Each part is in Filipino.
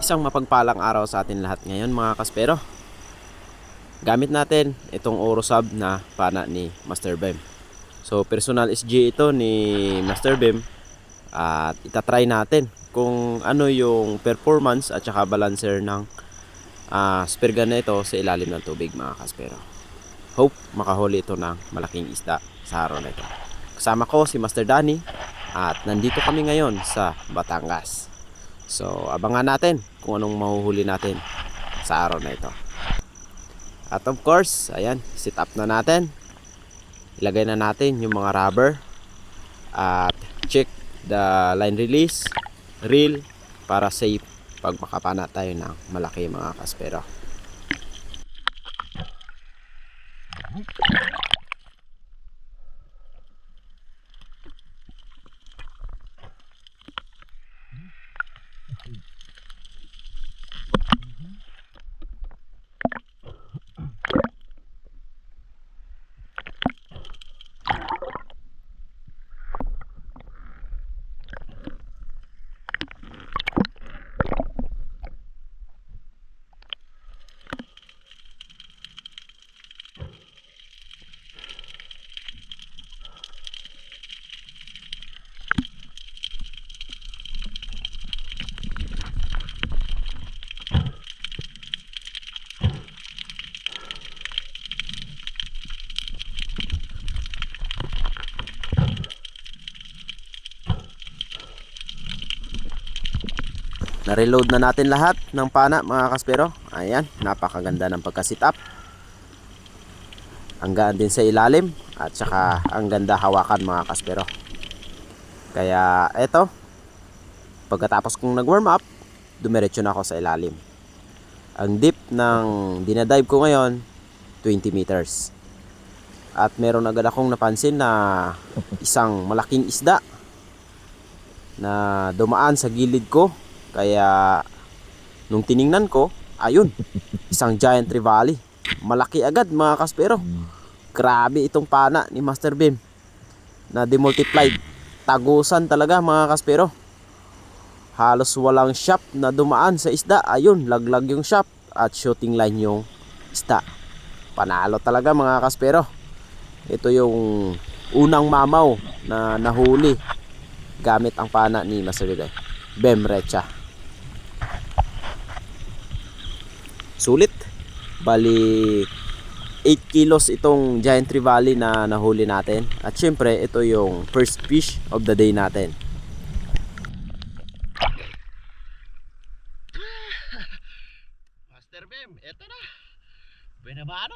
Isang mapagpalang araw sa atin lahat ngayon mga kaspero. Gamit natin itong Orosub na pana ni Master Bem. So personal SG ito ni Master Bem. At itatry natin kung ano yung performance at saka balancer ng spear gun na ito sa ilalim ng tubig mga kaspero. Hope makahuli ito ng malaking isda sa araw na ito. Kasama ko si Master Danny at nandito kami ngayon sa Batangas. So abangan natin kung anong mahuhuli natin sa araw na ito. At of course, ayan, sit up na natin. Ilagay na natin yung mga rubber. At check the line release, reel, para safe pag makapana tayo ng malaki mga kaspero. Na-reload na natin lahat ng pana mga kaspero. Ayan, napakaganda ng pagka-sit up. Ang gaan din sa ilalim at saka ang ganda hawakan mga kaspero. Kaya eto, pagkatapos kong nag-warm up, dumiretso na ako sa ilalim. Ang deep ng dinadive ko ngayon, 20 meters. At meron agad akong napansin na isang malaking isda na dumaan sa gilid ko. Kaya nung tiningnan ko, ayun, isang giant trevally. Malaki agad mga kaspero. Grabe itong pana ni Master Bem na demultiplied. Tagusan talaga mga kaspero. Halos walang shop na dumaan sa isda. Ayun, laglag yung shop at shooting line yung isda. Panalo talaga mga kaspero. Ito yung unang mamaw na nahuli gamit ang pana ni Master Bem Recha. Sulit. Bali 8 kilos itong giant trevally na nahuli natin. At syempre ito yung first fish of the day natin. Master Bem, eto na. Binabano.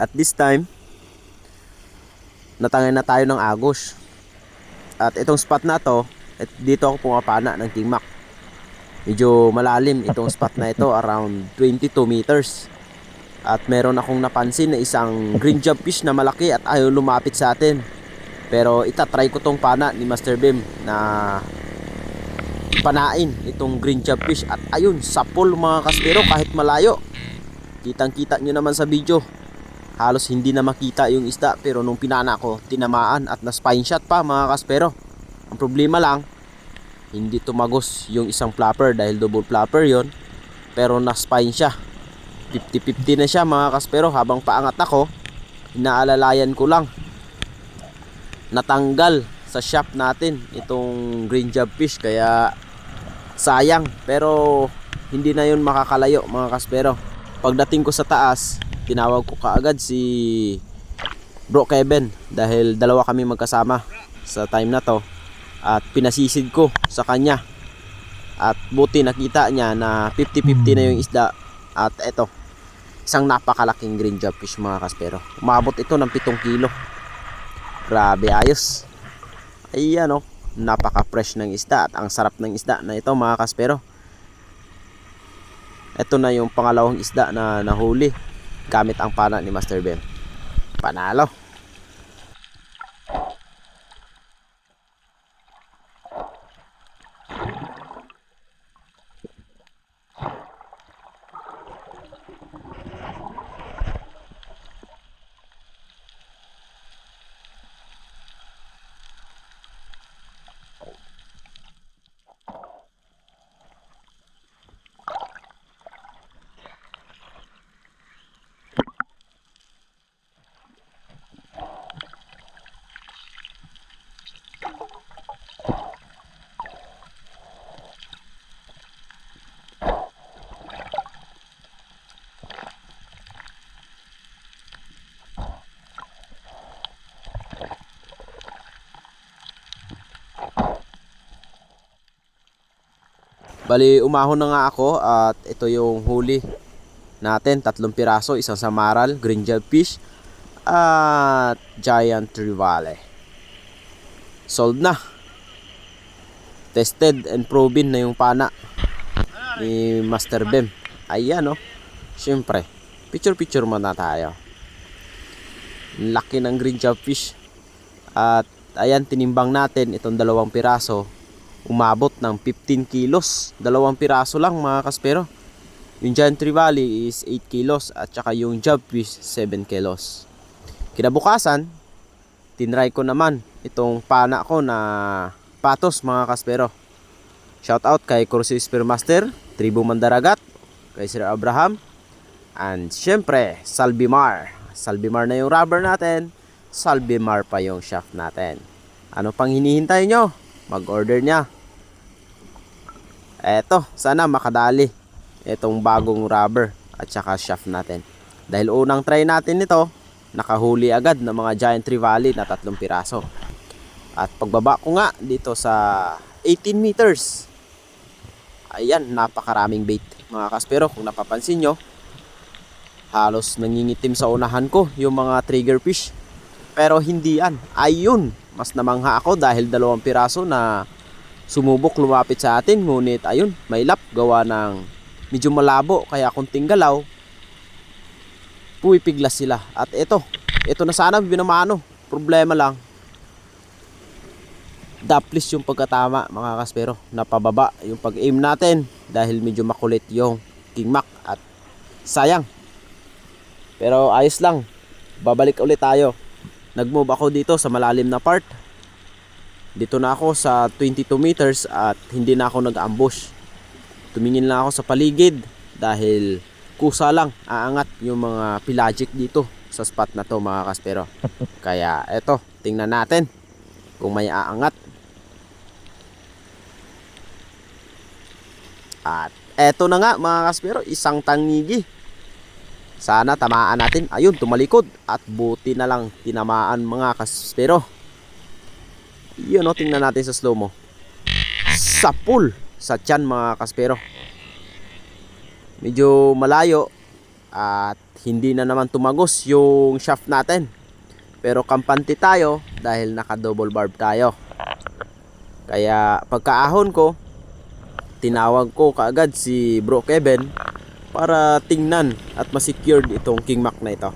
At this time, natangay na tayo ng agos. At itong spot na to, dito ako pumapana ng tingmak. Medyo malalim itong spot na ito, around 22 meters. At meron akong napansin na isang green job fish na malaki at ayaw lumapit sa atin. Pero itatry ko tong pana ni Master Bem na panain itong green job fish. At ayun, sapol mga kaspero kahit malayo. Kitang kita nyo naman sa video. Halos hindi na makita yung isda, pero nung pinana ko, tinamaan at na spine shot pa mga kaspero. Ang problema lang, hindi tumagos yung isang flapper dahil double flapper yon. pero na-spine siya. 50-50 na siya mga kaspero. Habang paangat ako, inaalalayan ko lang, natanggal sa shop natin itong green job fish, kaya sayang. Pero hindi na yun makakalayo mga kaspero. Pagdating ko sa taas, tinawag ko kaagad si Bro Kevin dahil dalawa kami magkasama sa time na to, at pinasisid ko sa kanya, at buti nakita niya na 50-50 na yung isda. At eto, isang napakalaking green job fish mga kaspero. Umabot ito ng 7 kilo. Grabe, ayos. Ayan o, napaka fresh ng isda at ang sarap ng isda na ito mga kaspero. Ito na yung pangalawang isda na nahuli gamit ang pana ni Master Ben. Panalo. Bali, umahon na nga ako at ito yung huli natin. 3 piraso, isang samaral, green job fish at giant trevally. Sold na. Tested and proven na yung pana ni Master Ben. Ayan o. Siyempre, picture muna tayo. Laki ng green job fish. At ayan, tinimbang natin itong 2 piraso. Umabot ng 15 kilos. 2 piraso lang mga kaspero. Yung giant trevally is 8 kilos at saka yung job fish 7 kilos. Kinabukasan, tinry ko naman itong pana ko na patos mga kaspero. Shout out kay Corsi Spearmaster, Tribu Mandaragat, kay Sir Abraham, and syempre Salbimar. Salbimar na yung rubber natin, Salbimar pa yung shaft natin. Ano pang hinihintay nyo? Mag-order niya. Eto, sana makadali itong bagong rubber at saka shaft natin. Dahil unang try natin nito, nakahuli agad ng mga giant trevally na 3 piraso. At pagbaba ko nga dito sa 18 meters, ayan, napakaraming bait mga kaspero. Kung napapansin nyo, halos nangingitim sa unahan ko yung mga trigger fish. Pero hindi yan. Ayun, mas namangha ako dahil 2 piraso na sumubok lumapit sa atin. Ngunit ayun, may lap gawa ng medyo malabo, kaya kunting galaw, pumipiglas sila. At ito na sana binamano. Problema lang, daplis yung pagkatama mga kaspero. Napababa yung pag-aim natin dahil medyo makulit yung King Mac at sayang. Pero ayos lang, babalik ulit tayo. Nag-move ako dito sa malalim na part. Dito na ako sa 22 meters at hindi na ako nag-ambush. Tumingin lang ako sa paligid dahil kusa lang aangat yung mga pelagic dito sa spot na to mga kaspero. Kaya eto, tingnan natin kung may aangat. At eto na nga mga kaspero, isang tangigi. Sana tamaan natin. Ayun, tumalikod. At buti na lang tinamaan mga kaspero. Yun o, tingnan natin sa slow mo. Sa pool, sa tiyan mga kaspero. Medyo malayo at hindi na naman tumagos yung shaft natin. Pero kampante tayo dahil naka double barb tayo. Kaya pagkaahon ko, tinawag ko kaagad si Bro Kevin para tingnan at ma-secured itong King Mac na ito.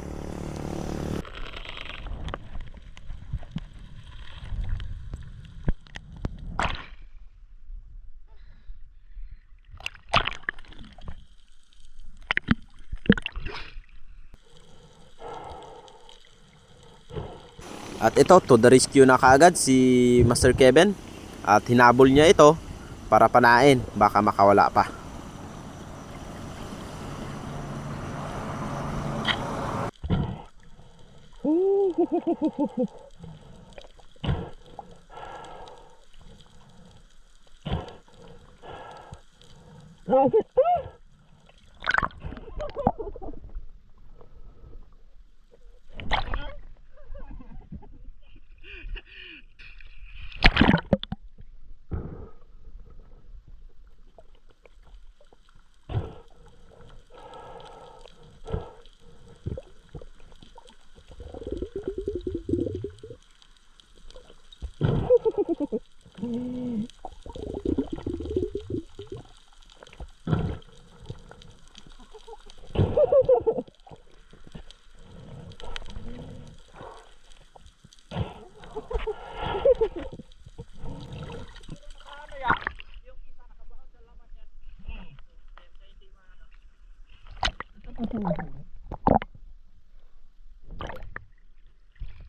At ito, to the rescue na kaagad si Master Kevin. At hinabol niya ito para panain, baka makawala pa.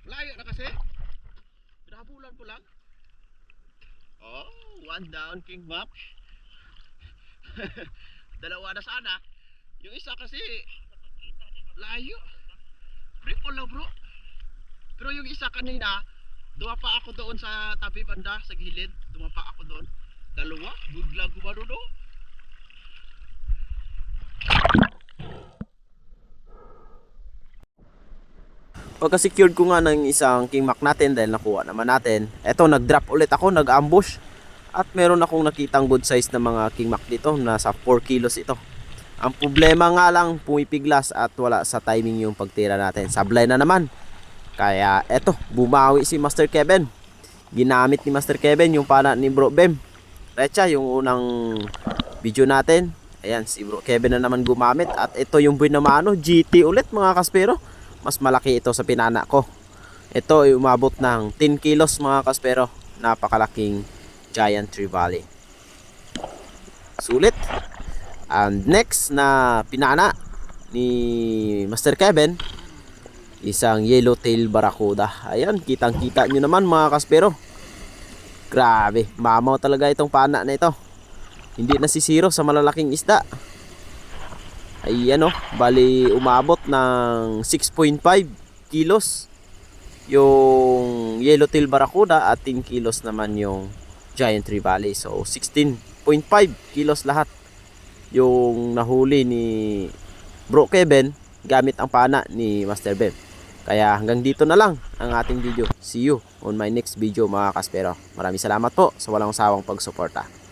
Layo na kasi. Pinahabulan ko lang. Oh, one down, King Mac. Dalawa na sana. Yung isa kasi layo. Triple lang bro. Pero yung isa kanina, dumapa ako doon sa tabi banda, sa gilid. Dumapa ako doon. Dalawa, bugla gumano no. Pagka-secured ko nga ng isang King Mac natin dahil nakuha naman natin, eto nag-drop ulit ako, nag-ambush. At meron akong nakitang good size na mga King Mac dito, nasa 4 kilos ito. Ang problema nga lang, pumipiglas at wala sa timing yung pagtira natin. Sablay na naman. Kaya eto, bumawi si Master Kevin. Ginamit ni Master Kevin yung pana ni Bro Bem. Recha, yung unang video natin. Ayan, si Bro Kevin na naman gumamit. At ito yung binamano, GT ulit mga kaspero. Mas malaki ito sa pinana ko. Ito ay umabot ng 10 kilos mga kaspero. Napakalaking Giant Trevally. Sulit. And next na pinana ni Master Kevin, isang yellowtail barracuda. Ayan, kitang kita nyo naman mga kaspero. Grabe, mamaw talaga itong pana na ito. Hindi nasisiro sa malalaking isda. Ayan o, bali umabot ng 6.5 kilos yung yellowtail barracuda at 10 kilos naman yung Giant Trevally. So 16.5 kilos lahat yung nahuli ni Bro Kevin gamit ang pana ni Master Bem. Kaya hanggang dito na lang ang ating video. See you on my next video mga kaspero. Maraming salamat po sa walang sawang pagsuporta.